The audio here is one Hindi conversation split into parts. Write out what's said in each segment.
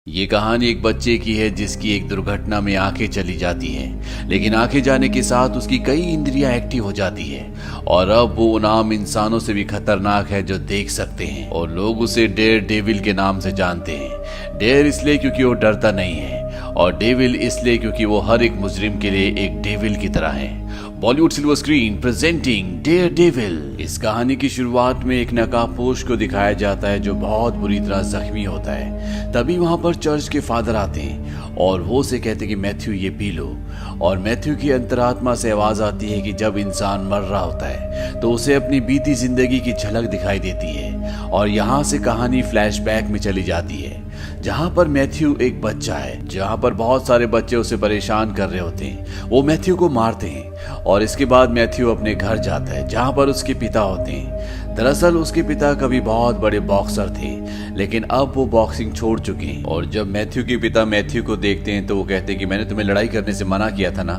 ये कहानी एक बच्चे की है जिसकी एक दुर्घटना में आंखें चली जाती हैं, लेकिन आंखें जाने के साथ उसकी कई इंद्रियां एक्टिव हो जाती है और अब वो उन आम इंसानों से भी खतरनाक है जो देख सकते हैं और लोग उसे डेयर डेविल के नाम से जानते हैं। डेयर इसलिए क्योंकि वो डरता नहीं है और डेविल इसलिए क्योंकि वो हर एक मुजरिम के लिए एक डेविल की तरह है। Bollywood silver screen presenting daredevil. इस कहानी की शुरुआत में एक नकाबपोश को दिखाया जाता है जो बहुत बुरी तरह जख्मी होता है। तभी वहां पर चर्च के फादर आते हैं और वो उसे कहते कि मैथ्यू ये पी लो, और मैथ्यू की अंतरात्मा से आवाज आती है कि जब इंसान मर रहा होता है तो उसे अपनी बीती जिंदगी की झलक दिखाई देती है और यहाँ से कहानी फ्लैशबैक में चली जाती है जहाँ पर मैथ्यू एक बच्चा है, जहाँ पर बहुत सारे बच्चे उसे परेशान कर रहे होते हैं। वो मैथ्यू को मारते हैं और इसके बाद मैथ्यू अपने घर जाता है जहाँ पर उसके पिता होते हैं। दरअसल उसके पिता कभी बहुत बड़े बॉक्सर थे, लेकिन अब वो बॉक्सिंग छोड़ चुके हैं। और जब मैथ्यू के पिता मैथ्यू को देखते हैं तो वो कहते हैं कि मैंने तुम्हें लड़ाई करने से मना किया था ना।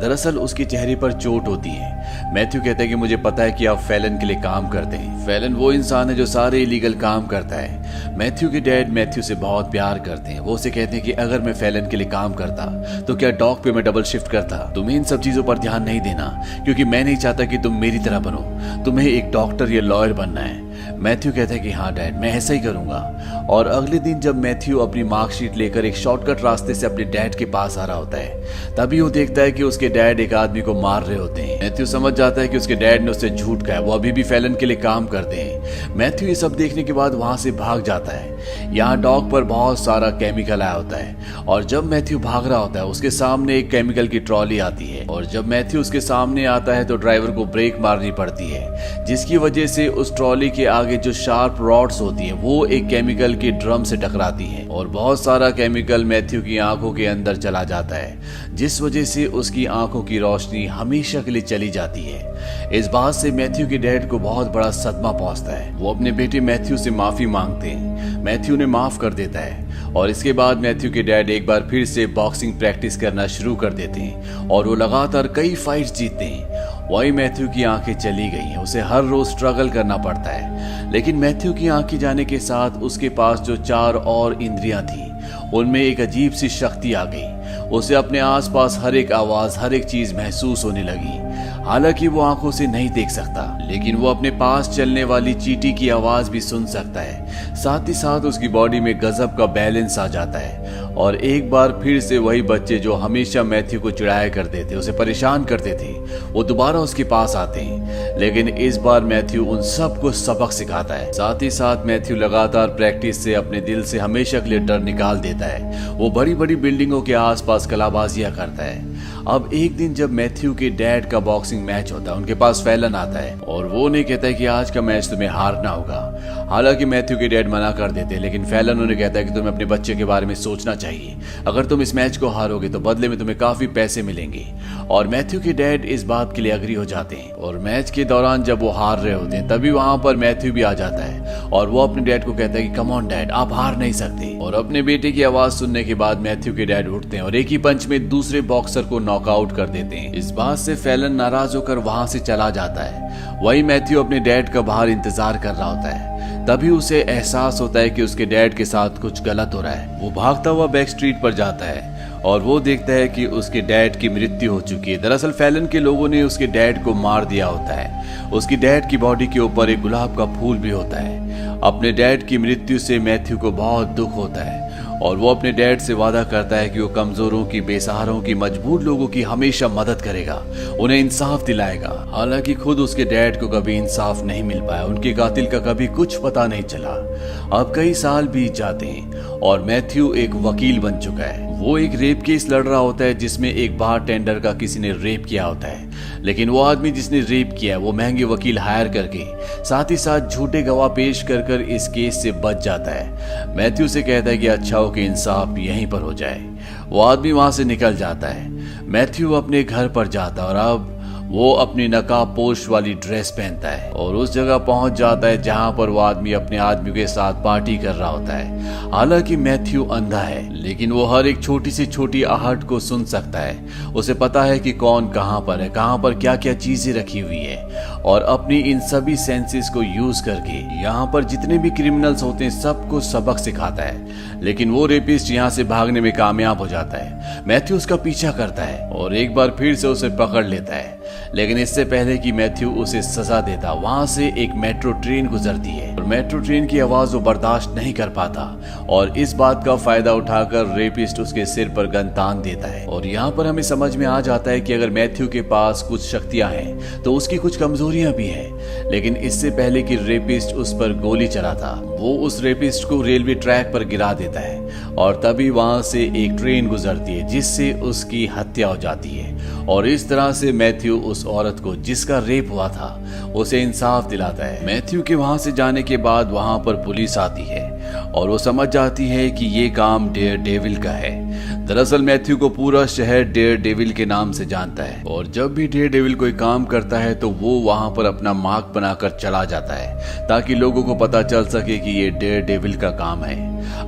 दरअसल उसके चेहरे पर चोट होती है। मैथ्यू कहता है कि मुझे पता है कि आप फैलन के लिए काम करते हैं। फैलन वो इंसान है जो सारे इलीगल काम करता है। मैथ्यू के डैड मैथ्यू से बहुत प्यार करते हैं। वो उसे कहते हैं कि अगर मैं फैलन के लिए काम करता तो क्या डॉक पे मैं डबल शिफ्ट करता। तुम्हें इन सब चीजों पर ध्यान नहीं देना क्योंकि मैं नहीं चाहता कि तुम मेरी तरह बनो। तुम्हें एक डॉक्टर या लॉयर बनना है। मैथ्यू कहता है कि हाँ डैड, मैं ऐसा ही करूंगा। और अगले दिन जब मैथ्यू अपनी मार्कशीट लेकर एक शॉर्टकट रास्ते से अपने डैड के पास आ रहा होता है, तभी वो देखता है कि उसके डैड एक आदमी को मार रहे होते हैं। मैथ्यू समझ जाता है कि उसके डैड ने उससे झूठ कहा, वो अभी भी फैलन के लिए काम करते हैं। मैथ्यू ये सब देखने के बाद वहां से भाग जाता है। यहाँ डॉक पर बहुत सारा केमिकल आया होता है और जब मैथ्यू भाग रहा होता है उसके सामने एक केमिकल की ट्रॉली आती है और जब मैथ्यू उसके सामने आता है तो ड्राइवर को ब्रेक मारनी पड़ती है, जिसकी वजह से उस ट्रॉली के आगे जो शार्प रॉड्स होती हैं वो एक केमिकल के ड्रम से टकराती हैं और बहुत सारा केमिकल मैथ्यू की आंखों के अंदर चला जाता है, जिस वजह से उसकी आंखों की रोशनी हमेशा के लिए चली जाती है। इस बात से मैथ्यू के डैड को बहुत बड़ा सदमा पहुंचता है। वो अपने बेटे मैथ्यू से माफी मांगते हैं। मैथ्यू ने माफ कर देता है और इसके बाद मैथ्यू के डैड एक बार फिर से बॉक्सिंग प्रैक्टिस करना शुरू कर देते हैं और वो लगातार कई फाइट्स जीतते हैं। वही मैथ्यू की आंखें चली गई हैं। उसे हर रोज स्ट्रगल करना पड़ता है, लेकिन मैथ्यू की आंखें जाने के साथ उसके पास जो 4 और इंद्रियां थी उनमें एक अजीब सी शक्ति आ गई। उसे अपने आसपास हर एक आवाज, हर एक चीज महसूस होने लगी। हालांकि वो आंखों से नहीं देख सकता, लेकिन वो अपने पास चलने वाली चींटी की आवाज भी सुन सकता है। साथ ही साथ उसकी बॉडी में गजब का बैलेंस आ जाता है और एक बार फिर से वही बच्चे जो हमेशा मैथ्यू को चिढ़ाया करते थे, उसे परेशान करते थे, वो दोबारा उसके पास आते हैं। लेकिन इस बार मैथ्यू उन सबको सबक सिखाता है। साथ ही साथ मैथ्यू लगातार प्रैक्टिस से अपने दिल से हमेशा के लिए डर निकाल देता है। वो बड़ी बड़ी बिल्डिंगों के आसपास कलाबाजियां करता है। अब एक दिन जब मैथ्यू के डैड का बॉक्सिंग मैच होता है, उनके पास फैलन आता है और वो उन्हें कहता है कि आज का मैच तुम्हें हारना होगा। हालांकि मैथ्यू के डैड मना कर देते हैं, लेकिन फैलन उन्हें कहता है कि तुम्हें अपने बच्चे के बारे में सोचना चाहिए। अगर तुम इस मैच को हारोगे तो बदले में तुम्हें काफी पैसे मिलेंगे। और मैथ्यू के डैड इस बात के लिए अग्री हो जाते हैं और मैच के दौरान जब वो हार रहे होते हैं तभी वहां पर मैथ्यू भी आ जाता है और वो अपने डैड को कहता है कि कम ऑन डैड, आप हार नहीं सकते। और अपने बेटे की आवाज सुनने के बाद मैथ्यू के डैड उठते हैं और एक ही पंच में दूसरे बॉक्सर को नॉकआउट कर देते हैं। इस बात से फैलन नाराज होकर वहां से चला जाता है। वही मैथ्यू अपने डैड का बाहर इंतजार कर रहा होता है। तभी उसे एहसास होता है कि उसके डैड के साथ कुछ गलत हो रहा है। वो भागता हुआ बैक स्ट्रीट पर जाता है और वो देखता है कि उसके डैड की मृत्यु हो चुकी है। दरअसल फैलन के लोगों ने उसके डैड को मार दिया होता है। उसकी डैड की बॉडी के ऊपर एक गुलाब का फूल भी होता है। अपने डैड की मृत्यु से मैथ्यू को बहुत दुख होता है और वो अपने डैड से वादा करता है कि वो कमजोरों की, बेसहारों की, मजबूर लोगों की हमेशा मदद करेगा, उन्हें इंसाफ दिलाएगा। हालांकि खुद उसके डैड को कभी इंसाफ नहीं मिल पाया, उनके कातिल का कभी कुछ पता नहीं चला। अब कई साल बीत जाते हैं और मैथ्यू एक वकील बन चुका है। वो एक रेप केस लड़ रहा होता है जिसमें एक बारटेंडर का किसी ने रेप किया होता है, लेकिन वो आदमी जिसने रेप किया है वो महंगे वकील हायर करके साथ ही साथ झूठे गवाह पेश कर इस केस से बच जाता है। मैथ्यू से कहता है कि अच्छा हो कि इंसाफ यहीं पर हो जाए। वो आदमी वहां से निकल जाता है। मैथ्यू अपने घर पर जाता है और अब वो अपनी नकाबपोश वाली ड्रेस पहनता है और उस जगह पहुंच जाता है जहां पर वो आदमी अपने आदमी के साथ पार्टी कर रहा होता है। हालांकि मैथ्यू अंधा है, लेकिन वो हर एक छोटी से छोटी आहट को सुन सकता है। उसे पता है कि कौन कहां पर है, कहां पर क्या क्या चीजें रखी हुई है और अपनी इन सभी सेंसेस को यूज करके यहाँ पर जितने भी क्रिमिनल्स होते हैं सबको सबक सिखाता है। लेकिन वो रेपिस्ट यहाँ से भागने में कामयाब हो जाता है। मैथ्यू उसका पीछा करता है और एक बार फिर से उसे पकड़ लेता है, लेकिन इससे पहले कि मैथ्यू उसे सजा देता वहां से एक मेट्रो ट्रेन गुजरती है और मेट्रो ट्रेन की आवाज वो बर्दाश्त नहीं कर पाता और इस बात का फायदा उठाकर रेपिस्ट उसके सिर पर गन तान देता है। और यहाँ पर हमें समझ में आ जाता है कि अगर मैथ्यू के पास कुछ शक्तियां हैं तो उसकी कुछ कमजोरियां भी हैं। लेकिन इससे पहले कि रेपिस्ट उस पर गोली चलाता वो उस रेपिस्ट को रेलवे ट्रैक पर गिरा देता है और तभी वहां से एक ट्रेन गुजरती है जिससे उसकी हत्या हो जाती है। और इस तरह से मैथ्यू उस औरत को जिसका रेप हुआ था उसे इंसाफ दिलाता है। मैथ्यू के वहां से जाने के बाद वहां पर पुलिस आती है और वो समझ जाती है कि ये काम डेयर डेविल का है। दरअसल मैथ्यू को पूरा शहर डेयर डेविल के नाम से जानता है और जब भी डेयर डेविल कोई काम करता है तो वो वहां पर अपना मार्क बनाकर चला जाता है ताकि लोगों को पता चल सके कि ये डेयर डेविल का काम है।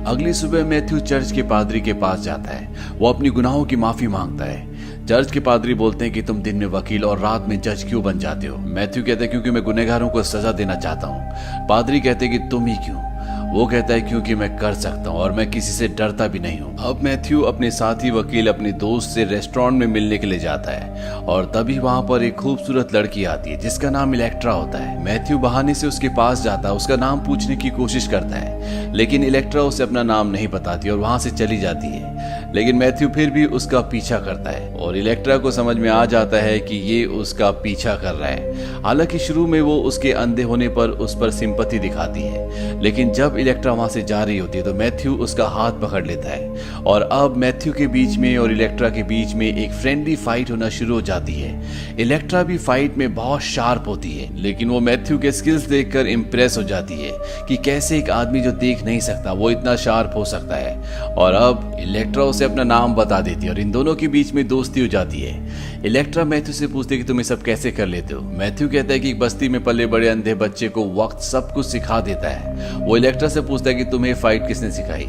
अगली सुबह मैथ्यू चर्च के पादरी के पास जाता है। वो अपनी गुनाहों की माफी मांगता है। चर्च के पादरी बोलते हैं कि तुम दिन में वकील और रात में जज क्यों बन जाते हो। मैथ्यू कहता है क्योंकि मैं गुनहगारों को सजा देना चाहता हूँ। पादरी कहते हैं कि तुम ही क्यों। वो कहता है क्योंकि मैं कर सकता हूँ और मैं किसी से डरता भी नहीं हूँ। अब मैथ्यू अपने साथी वकील अपने दोस्त से रेस्टोरेंट में मिलने के लिए जाता है और तभी वहाँ पर एक खूबसूरत लड़की आती है जिसका नाम इलेक्ट्रा होता है। मैथ्यू बहाने से उसके पास जाता है, उसका नाम पूछने की कोशिश करता है, लेकिन इलेक्ट्रा उसे अपना नाम नहीं बताती और वहां से चली जाती है। लेकिन मैथ्यू फिर भी उसका पीछा करता है और इलेक्ट्रा को समझ में आ जाता है कि ये उसका पीछा कर रहा है। हालांकि शुरू में वो उसके अंधे होने पर उस पर सिंपैथी दिखाती है, लेकिन जब इलेक्ट्रा वहां से जा रही होती है तो मैथ्यू उसका हाथ पकड़ लेता है और अब मैथ्यू के बीच में और इलेक्ट्रा के बीच में एक फ्रेंडली फाइट होना शुरू हो जाती है। इलेक्ट्रा भी फाइट में बहुत शार्प होती है, लेकिन वो मैथ्यू के स्किल्स देखकर इम्प्रेस हो जाती है कि कैसे एक आदमी जो देख नहीं सकता वो इतना शार्प हो सकता है। और अब इलेक्ट्रा उसे अपना नाम बता देती है और इन दोनों के बीच में दोस्ती हो जाती है। इलेक्ट्रा मैथ्यू से पूछती है कि तुम ये सब कैसे कर लेते हो। मैथ्यू कहता है कि एक बस्ती में पले बड़े अंधे बच्चे को वक्त सब कुछ सिखा देता है। वो इलेक्ट्रा से पूछता है कि तुम्हें फाइट किसने सिखाई।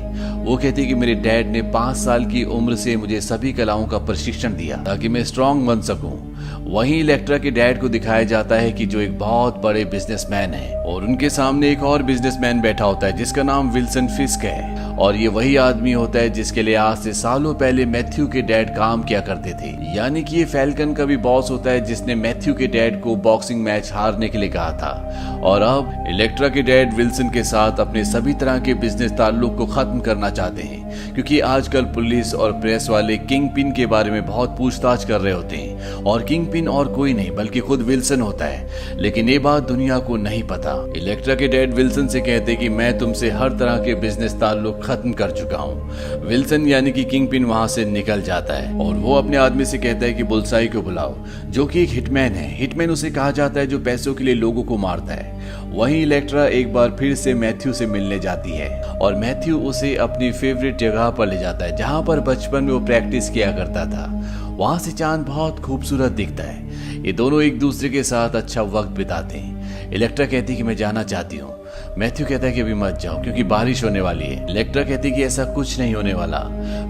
वो कहती है कि मेरे डैड ने 5 साल की उम्र से मुझे सभी कलाओं का प्रशिक्षण दिया ताकि मैं स्ट्रांग बन सकूं। वहीं इलेक्ट्रा के डैड को दिखाया जाता है कि जो एक बहुत बड़े बिजनेसमैन है और उनके सामने एक और बिजनेसमैन बैठा होता है जिसका नाम विल्सन फिस्क है और ये वही आदमी होता है जिसके लिए आज से सालों पहले मैथ्यू के डैड काम किया करते थे। यानी कि ये फैल्कन का भी बॉस होता है जिसने मैथ्यू के डैड को बॉक्सिंग मैच हारने के लिए कहा था। और अब इलेक्ट्रा के डैड विल्सन के साथ अपने सभी तरह के बिजनेस ताल्लुक को खत्म करना चाहते हैं क्योंकि आजकल पुलिस और प्रेस वाले किंग पिन के बारे में बहुत पूछताछ कर रहे होते हैं और किंग पिन और कोई नहीं बल्कि खुद विल्सन होता है। लेकिन ये बात दुनिया को नहीं पता। इलेक्ट्रा के डैड विल्सन से कहते कि मैं तुमसे हर तरह के बिजनेस ताल्लुक खत्म कर चुका हूँ। विल्सन यानी कि किंग पिन वहां से निकल जाता है और वो अपने आदमी से कहता है कि बुलसाई को बुलाओ जो कि एक हिटमैन है। हिटमैन उसे कहा जाता है जो पैसों के लिए लोगों को मारता है। वहीं इलेक्ट्रा एक बार फिर से मैथ्यू से मिलने जाती है और मैथ्यू उसे अपनी फेवरेट जगह पर ले जाता है जहां पर बचपन में वो प्रैक्टिस किया करता था। वहां से चांद बहुत खूबसूरत दिखता है। ये दोनों एक दूसरे के साथ अच्छा वक्त बिताते हैं। इलेक्ट्रा कहती है कि मैं जाना चाहती हूँ। मैथ्यू कहता है कि अभी मत जाओ क्योंकि बारिश होने वाली है। इलेक्ट्रा कहती है कि ऐसा कुछ नहीं होने वाला।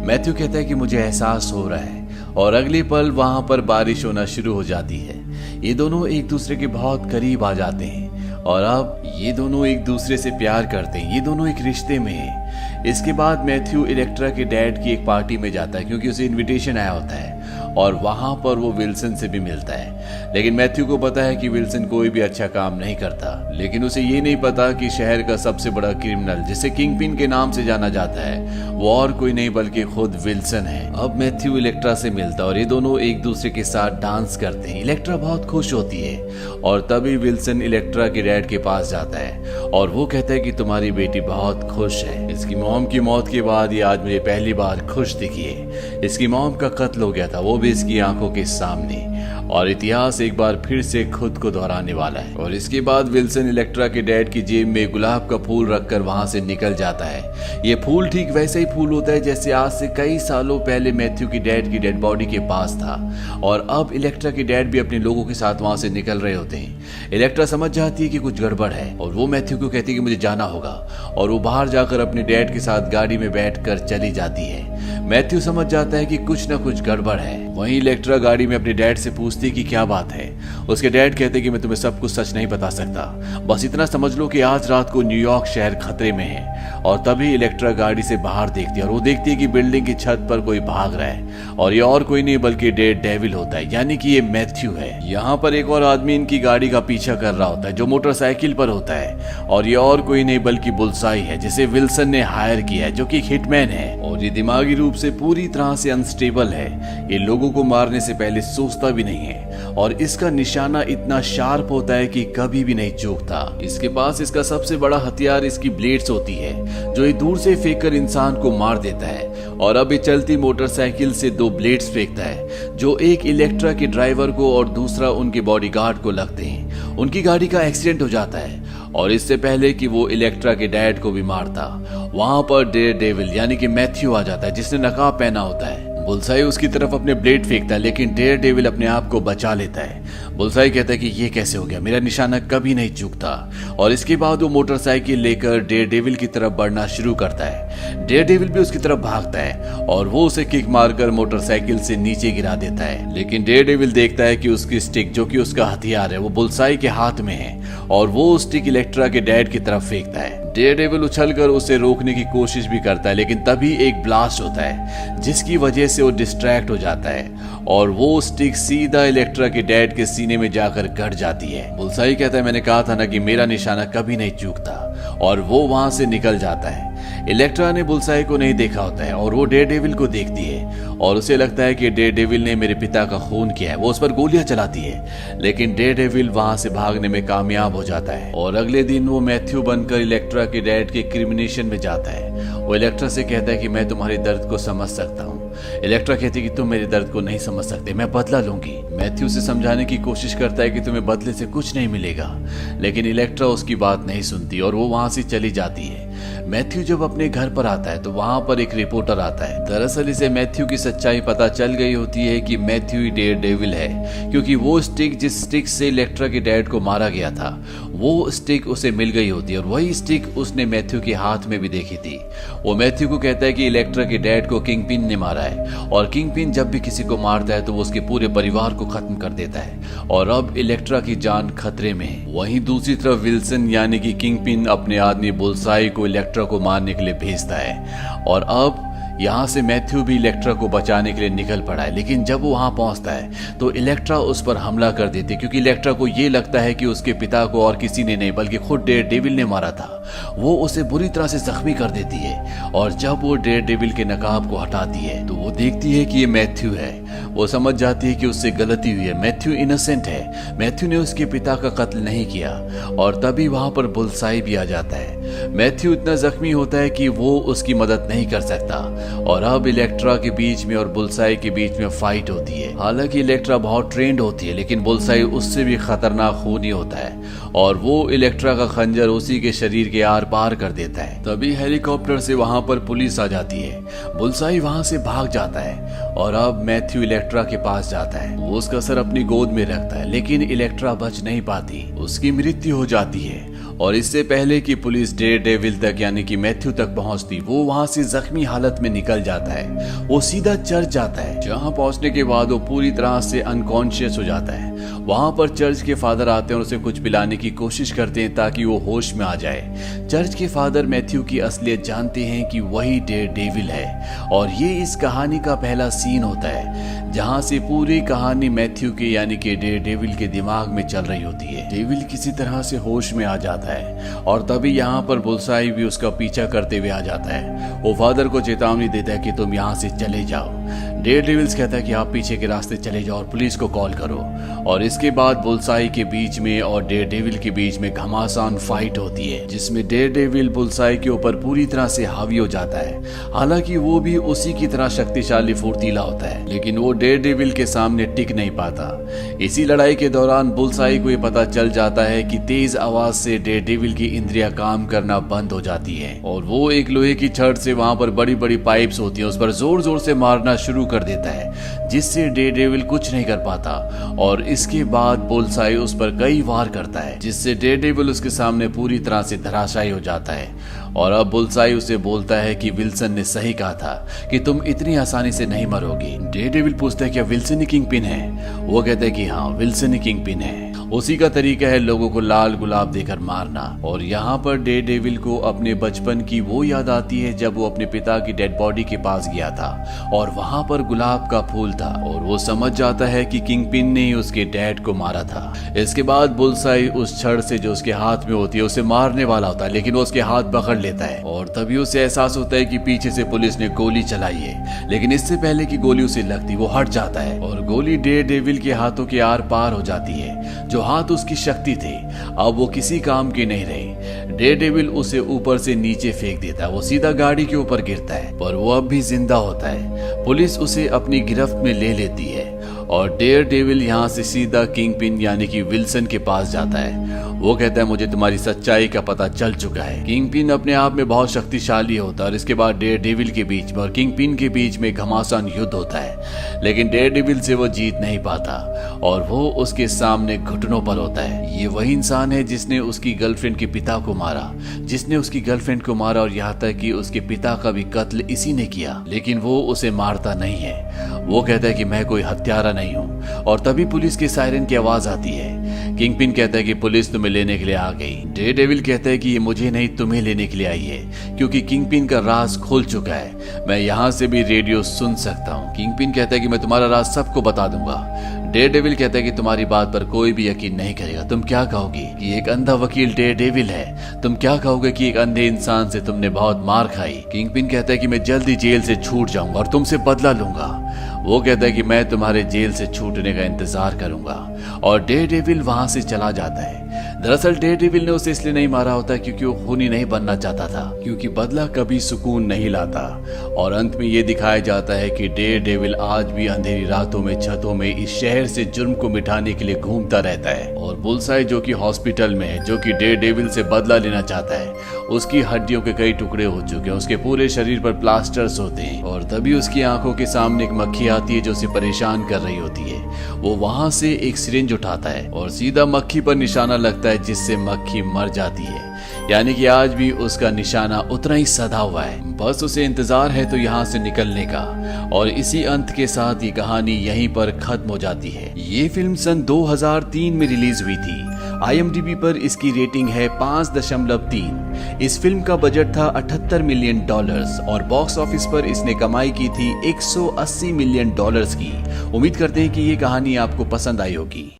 मैथ्यू कहता है कि मुझे एहसास हो रहा है और अगले पल वहां पर बारिश होना शुरू हो जाती है। ये दोनों एक दूसरे के बहुत करीब आ जाते हैं और अब ये दोनों एक दूसरे से प्यार करते हैं। ये दोनों एक रिश्ते में हैं। इसके बाद मैथ्यू इलेक्ट्रा के डैड की एक पार्टी में जाता है क्योंकि उसे इनविटेशन आया होता है और वहां पर वो विल्सन से भी मिलता है। लेकिन मैथ्यू को पता है कि विल्सन कोई भी अच्छा काम नहीं करता, लेकिन उसे ये नहीं पता कि शहर का सबसे बड़ा क्रिमिनल जिसे किंग पिन के नाम से जाना जाता है वो और कोई नहीं बल्कि खुद विल्सन है। अब मैथ्यू इलेक्ट्रा से मिलता है और ये दोनों एक दूसरे के साथ डांस करते हैं। इलेक्ट्रा बहुत खुश होती है और तभी विल्सन इलेक्ट्रा के डैड के पास जाता है और वो कहता है कि तुम्हारी बेटी बहुत खुश है। इसकी मॉम की मौत के बाद ये आज मुझे पहली बार खुश दिखी है। इसकी मॉम का कत्ल हो गया था, वो भी इसकी आंखों के सामने, और इतिहास एक बार फिर से खुद को दोहराने वाला है। और इसके बाद विल्सन इलेक्ट्रा के डैड की जेब में गुलाब का फूल रखकर वहां से निकल जाता है। ये फूल ठीक वैसे ही फूल होता है जैसे आज से कई सालों पहले मैथ्यू की डैड की डेड बॉडी के पास था। और अब इलेक्ट्रा के डैड भी अपने लोगों के साथ वहां से निकल रहे होते हैं। इलेक्ट्रा समझ जाती है कि कुछ गड़बड़ है और वो मैथ्यू को कहती है कि मुझे जाना होगा और वो बाहर जाकर अपने डैड के साथ गाड़ी में बैठकर चली जाती है। मैथ्यू समझ जाता है कि कुछ न कुछ गड़बड़ है। वहीं इलेक्ट्रा गाड़ी में अपने डैड से पूछती पूछती है कि क्या बात है। उसके डैड कहते हैं कि मैं तुम्हें सब कुछ सच नहीं बता सकता, बस इतना समझ लो कि आज रात को न्यूयॉर्क शहर खतरे में है। और तभी इलेक्ट्रा गाड़ी से बाहर देखती है और वो देखती है कि बिल्डिंग की छत पर कोई भाग रहा है और ये और कोई नहीं बल्कि डेड डेविल होता है, यानी कि ये मैथ्यू है। यहाँ पर एक और आदमी इनकी गाड़ी का पीछा कर रहा होता है जो मोटरसाइकिल पर होता है, और ये और कोई नहीं बल्कि बुल्साई है जिसे विल्सन ने हायर किया है, जो कि हिटमैन है। और ये दिमागी रूप से पूरी तरह से अनस्टेबल है, ये लोगों को मारने से पहले सोचता भी नहीं है और इसका निशाना इतना शार्प होता है कि कभी भी नहीं चूकता। इसके पास इसका सबसे बड़ा हथियार इसकी ब्लेड्स होती है जो ये दूर से फेंककर इंसान को मार देता है। और अब ये चलती मोटरसाइकिल से 2 ब्लेड्स फेंकता है जो एक इलेक्ट्रा के ड्राइवर को और दूसरा उनके बॉडीगार्ड को लगते हैं। उनकी गाड़ी का एक्सीडेंट हो जाता है और इससे पहले कि वो इलेक्ट्रा के डैड को भी मारता, वहां पर डेयर डेविल यानी कि मैथ्यू आ जाता है जिसने नकाब पहना होता है। बुल्साई उसकी तरफ अपने ब्लेड फेंकता है लेकिन डेयर डेविल अपने आप को बचा लेता है। बुल्साई कहता है कि ये कैसे हो गया, मेरा निशाना कभी नहीं चूकता। और इसके बाद वो मोटरसाइकिल लेकर डेयर डेविल की तरफ बढ़ना शुरू करता है। डेयर डेविल भी उसकी तरफ भागता है और वो उसे किक मारकर मोटरसाइकिल से नीचे गिरा देता है। लेकिन डेयर डेविल देखता है कि उसकी स्टिक जो कि उसका हथियार है वो बुल्साई के हाथ में है और वो स्टिक इलेक्ट्रा के डैड की तरफ फेंकता है। डेयर डेविल उछलकर उसे रोकने की कोशिश भी करता है लेकिन तभी एक ब्लास्ट होता है जिसकी वजह से वो डिस्ट्रैक्ट हो जाता है और वो स्टिक सीधा इलेक्ट्रा के डैड के सीने में जाकर गड़ जाती है। बुल्साई कहता है मैंने कहा था ना कि मेरा निशाना कभी नहीं चूकता, और वो वहां से निकल जाता है। इलेक्ट्रा ने बुल्साई को नहीं देखा होता है और वो डेयर डेविल को देखती है और उसे लगता है कि डेयर डेविल ने मेरे पिता का खून किया है। वो उस पर गोलियां चलाती है लेकिन डेयर डेविल वहां से भागने में कामयाब हो जाता है। और अगले दिन वो मैथ्यू बनकर इलेक्ट्रा के डैड के क्रिमिनेशन में जाता है। वो इलेक्ट्रा से कहता है कि मैं तुम्हारे दर्द को समझ सकता हूँ। इलेक्ट्रा कहती है कि तुम मेरे दर्द को नहीं समझ सकते, मैं बदला लूंगी। मैथ्यू से समझाने की कोशिश करता है कि तुम्हें बदले से कुछ नहीं मिलेगा, लेकिन इलेक्ट्रा उसकी बात नहीं सुनती और वो वहां से चली जाती है। मैथ्यू जब अपने घर पर आता है तो वहां पर एक रिपोर्टर आता है। दरअसल इसे मैथ्यू की सच्चाई पता चल गई होती है कि मैथ्यू ही डेयर डेविल है, क्योंकि वो स्टिक जिस स्टिक से इलेक्ट्रा के डैड को मारा गया था वो स्टिक उसे मिल गई होती है और वही स्टिक उसने मैथ्यू के हाथ में भी देखी थी। वो मैथ्यू को कहता है कि इलेक्ट्रा के डैड को किंगपिन ने मारा है और किंगपिन जब भी किसी को मारता है तो वो उसके पूरे परिवार को खत्म कर देता है और अब इलेक्ट्रा की जान खतरे में है। वहीं दूसरी तरफ विल्सन यानी कि किंगपिन अपने आदमी बुल्साई को इलेक्ट्रा को मारने के लिए भेजता है और अब यहाँ से मैथ्यू भी इलेक्ट्रा को बचाने के लिए निकल पड़ा है। लेकिन जब वो वहां पहुंचता है तो इलेक्ट्रा उस पर हमला कर देती है, क्योंकि इलेक्ट्रा को ये लगता है कि उसके पिता को और किसी ने नहीं बल्कि खुद डेयर डेविल ने मारा था। वो उसे बुरी तरह से जख्मी कर देती है और जब वो डेयर डेविल के नकाब को हटाती है तो वो देखती है कि ये मैथ्यू है। वो समझ जाती है कि उससे गलती हुई है, मैथ्यू इनोसेंट है, मैथ्यू ने उसके पिता का कत्ल नहीं किया। और तभी वहां पर बुल्साई भी आ जाता है। मैथ्यू इतना जख्मी होता है कि वो उसकी मदद नहीं कर सकता और अब इलेक्ट्रा के बीच में और बुल्साई के बीच में फाइट होती है। हालांकि इलेक्ट्रा बहुत ट्रेंड होती है लेकिन बुल्साई उससे भी खतरनाक खूनी होता है और वो इलेक्ट्रा का खंजर उसी के शरीर के आर पार कर देता है। तभी हेलीकॉप्टर से वहां पर पुलिस आ जाती है। बुल्साई वहां से भाग जाता है और अब मैथ्यू इलेक्ट्रा के पास जाता है। वो उसका सर अपनी गोद में रखता है लेकिन इलेक्ट्रा बच नहीं पाती, उसकी मृत्यु हो जाती है। और इससे पहले कि पुलिस डेयर डेविल तक यानी कि मैथ्यू तक पहुंचती, वो वहां से जख्मी हालत में निकल जाता है। वो सीधा चर्च जाता है, जहां पहुंचने के बाद वो पूरी तरह से अनकॉन्शियस हो जाता है। वहां पर चर्च के फादर आते हैं और उसे कुछ पिलाने की कोशिश करते हैं ताकि वो होश में आ जाए। चर्च के फादर मैथ्यू की असलियत जानते हैं कि वही डेयर डेविल है और ये इस कहानी का पहला सीन होता है जहां से पूरी कहानी मैथ्यू के यानी कि डेयर डेविल के दिमाग में चल रही होती है। डेविल किसी तरह से होश में आ जाता है और तभी यहाँ पर बुल्साई भी उसका पीछा करते हुए आ जाता है। वो फादर को चेतावनी देता है कि तुम यहाँ से चले जाओ। डेयर डेविल्स कहता है कि आप पीछे के रास्ते चले जाओ और पुलिस को कॉल करो। और इसके बाद बुल्साई के बीच में और डेयर डेविल के बीच में घमासान फाइट होती है जिसमें डेयर डेविल बुल्साई के ऊपर पूरी तरह से हावी हो जाता है। हालांकि वो भी उसी की तरह शक्तिशाली फुर्तीला होता है लेकिन वो डेयर डेविल के सामने टिक नहीं पाता। इसी लड़ाई के दौरान बुल्साई को ये पता चल जाता है कि तेज आवाज से डेयर डेविल की इंद्रियां काम करना बंद हो जाती है और वो एक लोहे की छड़ से वहां पर बड़ी बड़ी पाइप्स होती है उस पर जोर जोर से मारना शुरू कर देता है जिससे डेयर डेविल कुछ नहीं कर पाता। और इसके बाद बुल्साई उस पर कई वार करता है जिससे डेयर डेविल उसके सामने पूरी तरह से धराशायी हो जाता है और अब बुल्साई उसे बोलता है कि विल्सन ने सही कहा था कि तुम इतनी आसानी से नहीं मरोगी। डेयरडेविल पूछता है क्या विल्सन ही किंगपिन है? वो कहता है कि हाँ, विल्सन ही किंगपिन है। उसी का तरीका है लोगों को लाल गुलाब देकर मारना। और यहाँ पर डेयरडेविल को अपने बचपन की वो याद आती है जब वो अपने पिता की डेड बॉडी के पास गया था और वहां पर गुलाब का फूल था और वो समझ जाता है कि किंगपिन ने ही उसके डैड को मारा था। इसके बाद बुल्साई उस छड़ से जो उसके हाथ में होती है उसे मारने वाला होता है, लेकिन वो उसके हाथ पकड़ लेता है और तभी उसे एहसास होता है कि पीछे से पुलिस ने गोली चलाई है। लेकिन इससे पहले कि गोली उसे लगती वो हट जाता है और गोली डेयरडेविल के हाथों के आर पार हो जाती है। जो हाथ उसकी शक्ति थे अब वो किसी काम के नहीं रहे। डेयरडेविल उसे ऊपर से नीचे फेंक देता है, वो सीधा गाड़ी के ऊपर गिरता है पर वो अब भी जिंदा होता है। पुलिस उसे अपनी गिरफ्त में ले लेती है और डेयरडेविल यहाँ से सीधा किंगपिन यानी कि विल्सन के पास जाता है। वो कहता है मुझे तुम्हारी सच्चाई का पता चल चुका है। किंगपिन अपने आप में बहुत शक्तिशाली होता है और इसके बाद डेयरडेविल के बीच में और किंगपिन के बीच में घमासान युद्ध होता है, लेकिन डेयरडेविल से वो जीत नहीं पाता और वो उसके सामने घुटनों पर होता है। ये वही इंसान है जिसने उसकी गर्लफ्रेंड के पिता को मारा, जिसने उसकी गर्लफ्रेंड को मारा और यहाँ तक कि उसके पिता का भी कत्ल इसी ने किया, लेकिन वो उसे मारता नहीं है। वो कहता है कि मैं कोई हत्यारा नहीं हूँ। और तभी पुलिस के सायरन की आवाज आती है। किंगपिन कहता है कि पुलिस तुम्हें लेने के लिए आ गई। डेयरडेविल कहता है कि ये मुझे नहीं तुम्हें लेने के लिए आई है क्योंकि किंगपिन का राज खुल चुका है, मैं यहाँ से भी रेडियो सुन सकता हूँ। किंगपिन कहता है कि मैं तुम्हारा राज सबको बता दूंगा। डेयरडेविल कहता है कि तुम्हारी बात पर कोई भी यकीन नहीं करेगा। तुम क्या कहोगे कि एक अंधा वकील डेयरडेविल है? तुम क्या कहोगे कि एक अंधे इंसान से तुमने बहुत मार खाई? किंगपिन कहता है कि मैं जल्दी जेल से छूट जाऊंगा और तुमसे बदला लूंगा। वो कहता है कि मैं तुम्हारे जेल से छूटने का इंतजार करूंगा और डेयरडेविल वहां से चला जाता है। दरअसल डेयरडेविल ने उसे इसलिए नहीं मारा होता क्योंकि वो खूनी नहीं बनना चाहता था, क्योंकि बदला कभी सुकून नहीं लाता। और अंत में ये दिखाया जाता है कि डेयरडेविल आज भी अंधेरी रातों में छतों में इस शहर से जुर्म को मिटाने के लिए घूमता रहता है। और बुल्साई जो कि हॉस्पिटल में है, जो कि डेयरडेविल से बदला लेना चाहता है, उसकी हड्डियों के कई टुकड़े हो चुके हैं, उसके पूरे शरीर पर प्लास्टर्स होते हैं और तभी उसकी आंखों के सामने एक मक्खी आती है जो उसे परेशान कर रही होती है। वो वहां से एक सिरिंज उठाता है और सीधा मक्खी पर निशाना लगता है जिससे मक्खी मर जाती है। यानी कि आज भी उसका निशाना उतना ही सधा हुआ है, बस उसे इंतजार है तो यहाँ से निकलने का। और इसी अंत के साथ ये कहानी यहीं पर खत्म हो जाती है। ये फिल्म सन 2003 में रिलीज हुई थी। IMDb पर इसकी रेटिंग है 5.3। इस फिल्म का बजट था $78 मिलियन और बॉक्स ऑफिस पर इसने कमाई की थी $180 मिलियन की। उम्मीद करते हैं कि ये कहानी आपको पसंद आई होगी।